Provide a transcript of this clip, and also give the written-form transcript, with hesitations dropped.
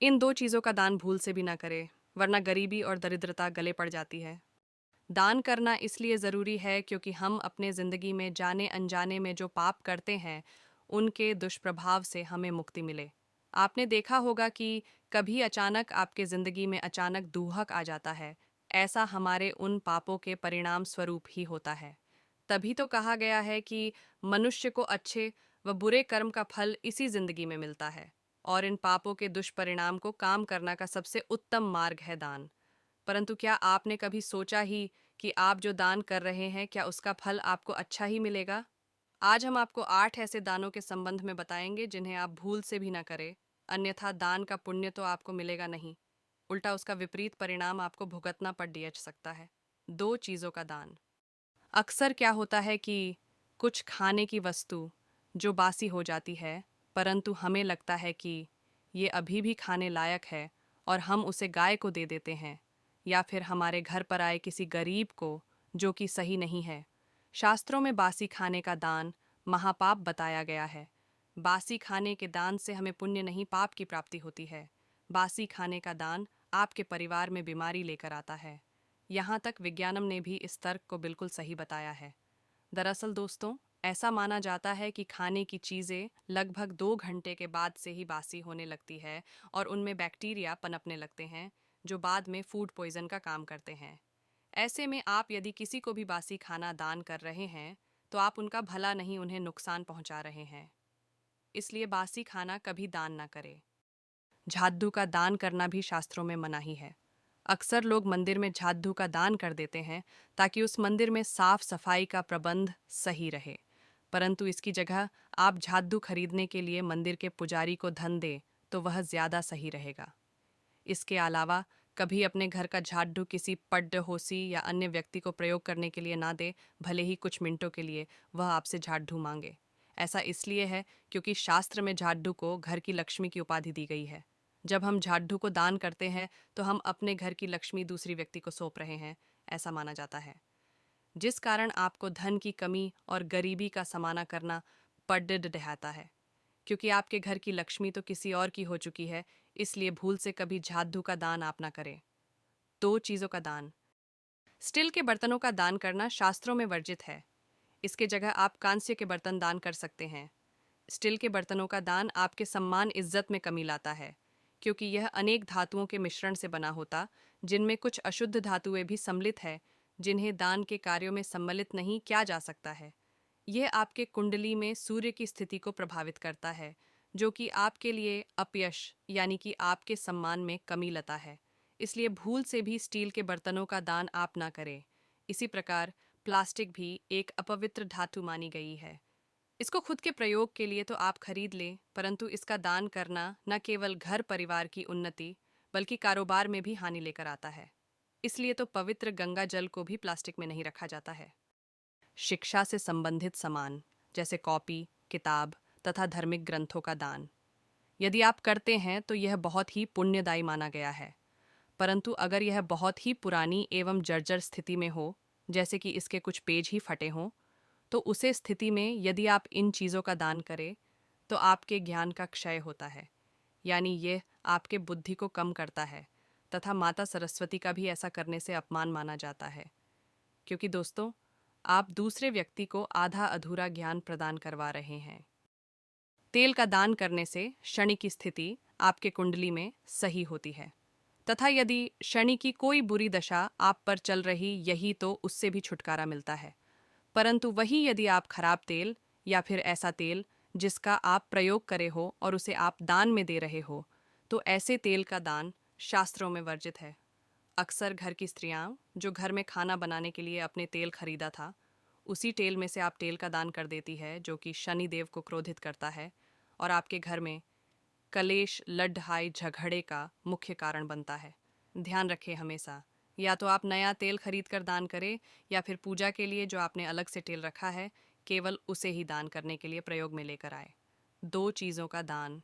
इन दो चीज़ों का दान भूल से भी ना करें, वरना गरीबी और दरिद्रता गले पड़ जाती है। दान करना इसलिए ज़रूरी है क्योंकि हम अपने ज़िंदगी में जाने अनजाने में जो पाप करते हैं, उनके दुष्प्रभाव से हमें मुक्ति मिले। आपने देखा होगा कि कभी अचानक आपके ज़िंदगी में अचानक दूहक आ जाता है। ऐसा हमारे उन पापों के परिणाम स्वरूप ही होता है। तभी तो कहा गया है कि मनुष्य को अच्छे व बुरे कर्म का फल इसी ज़िंदगी में मिलता है, और इन पापों के दुष्परिणाम को काम करना का सबसे उत्तम मार्ग है दान। परंतु क्या आपने कभी सोचा ही कि आप जो दान कर रहे हैं, क्या उसका फल आपको अच्छा ही मिलेगा? आज हम आपको 8 ऐसे दानों के संबंध में बताएंगे जिन्हें आप भूल से भी न करें, अन्यथा दान का पुण्य तो आपको मिलेगा नहीं, उल्टा उसका विपरीत परिणाम आपको भुगतना पड़ सकता है। 2 चीज़ों का दान। अक्सर क्या होता है कि कुछ खाने की वस्तु जो बासी हो जाती है, परंतु हमें लगता है कि ये अभी भी खाने लायक है और हम उसे गाय को दे देते हैं, या फिर हमारे घर पर आए किसी गरीब को, जो कि सही नहीं है। शास्त्रों में बासी खाने का दान महापाप बताया गया है। बासी खाने के दान से हमें पुण्य नहीं, पाप की प्राप्ति होती है। बासी खाने का दान आपके परिवार में बीमारी लेकर आता है। यहाँ तक विज्ञानम ने भी इस तर्क को बिल्कुल सही बताया है। दरअसल दोस्तों, ऐसा माना जाता है कि खाने की चीज़ें लगभग 2 घंटे के बाद से ही बासी होने लगती है और उनमें बैक्टीरिया पनपने लगते हैं, जो बाद में फूड पॉइजन का काम करते हैं। ऐसे में आप यदि किसी को भी बासी खाना दान कर रहे हैं, तो आप उनका भला नहीं, उन्हें नुकसान पहुंचा रहे हैं। इसलिए बासी खाना कभी दान ना करें। झाद्धू का दान करना भी शास्त्रों में मनाही है। अक्सर लोग मंदिर में झाद्धू का दान कर देते हैं ताकि उस मंदिर में साफ सफाई का प्रबंध सही रहे, परंतु इसकी जगह आप झाद्धू खरीदने के लिए मंदिर के पुजारी को धन दें तो वह ज़्यादा सही रहेगा। इसके अलावा कभी अपने घर का झाड़ू किसी पड्डहोसी या अन्य व्यक्ति को प्रयोग करने के लिए ना दे, भले ही कुछ मिनटों के लिए वह आपसे झाड़ू मांगे। ऐसा इसलिए है क्योंकि शास्त्र में झाड़ू को घर की लक्ष्मी की उपाधि दी गई है। जब हम झाड़ू को दान करते हैं तो हम अपने घर की लक्ष्मी दूसरी व्यक्ति को सौंप रहे हैं, ऐसा माना जाता है, जिस कारण आपको धन की कमी और गरीबी का सामना करना पड़ रहता है। क्योंकि आपके घर की लक्ष्मी तो किसी और की हो चुकी है, इसलिए भूल से कभी झाद्धू का दान आप ना करें। 2 चीज़ों का दान। स्टील के बर्तनों का दान करना शास्त्रों में वर्जित है। इसके जगह आप कांस्य के बर्तन दान कर सकते हैं। स्टील के बर्तनों का दान आपके सम्मान इज्जत में कमी लाता है, क्योंकि यह अनेक धातुओं के मिश्रण से बना होता, जिनमें कुछ अशुद्ध धातुएं भी सम्मिलित है, जिन्हें दान के कार्यों में सम्मिलित नहीं किया जा सकता है। यह आपके कुंडली में सूर्य की स्थिति को प्रभावित करता है, जो कि आपके लिए अपयश यानी कि आपके सम्मान में कमी लाता है। इसलिए भूल से भी स्टील के बर्तनों का दान आप ना करें। इसी प्रकार प्लास्टिक भी एक अपवित्र धातु मानी गई है। इसको खुद के प्रयोग के लिए तो आप खरीद लें, परंतु इसका दान करना न केवल घर परिवार की उन्नति बल्कि कारोबार में भी हानि लेकर आता है। इसलिए तो पवित्र गंगा जल को भी प्लास्टिक में नहीं रखा जाता है। शिक्षा से संबंधित सामान जैसे कॉपी, किताब तथा धार्मिक ग्रंथों का दान यदि आप करते हैं तो यह बहुत ही पुण्यदायी माना गया है। परंतु अगर यह बहुत ही पुरानी एवं जर्जर स्थिति में हो, जैसे कि इसके कुछ पेज ही फटे हों, तो उसे स्थिति में यदि आप इन चीज़ों का दान करें तो आपके ज्ञान का क्षय होता है, यानी यह आपके बुद्धि को कम करता है, तथा माता सरस्वती का भी ऐसा करने से अपमान माना जाता है। क्योंकि दोस्तों, आप दूसरे व्यक्ति को आधा अधूरा ज्ञान प्रदान करवा रहे हैं। तेल का दान करने से शनि की स्थिति आपके कुंडली में सही होती है, तथा यदि शनि की कोई बुरी दशा आप पर चल रही यही तो उससे भी छुटकारा मिलता है। परंतु वही यदि आप खराब तेल या फिर ऐसा तेल जिसका आप प्रयोग करे हो और उसे आप दान में दे रहे हो, तो ऐसे तेल का दान शास्त्रों में वर्जित है। अक्सर घर की स्त्रियां जो घर में खाना बनाने के लिए अपने तेल खरीदा था, उसी तेल में से आप तेल का दान कर देती है, जो कि शनि देव को क्रोधित करता है और आपके घर में कलेश, लड़ाई झगड़े का मुख्य कारण बनता है। ध्यान रखें हमेशा, या तो आप नया तेल खरीद कर दान करें या फिर पूजा के लिए जो आपने अलग से तेल रखा है, केवल उसे ही दान करने के लिए प्रयोग में लेकर आए। 2 चीज़ों का दान।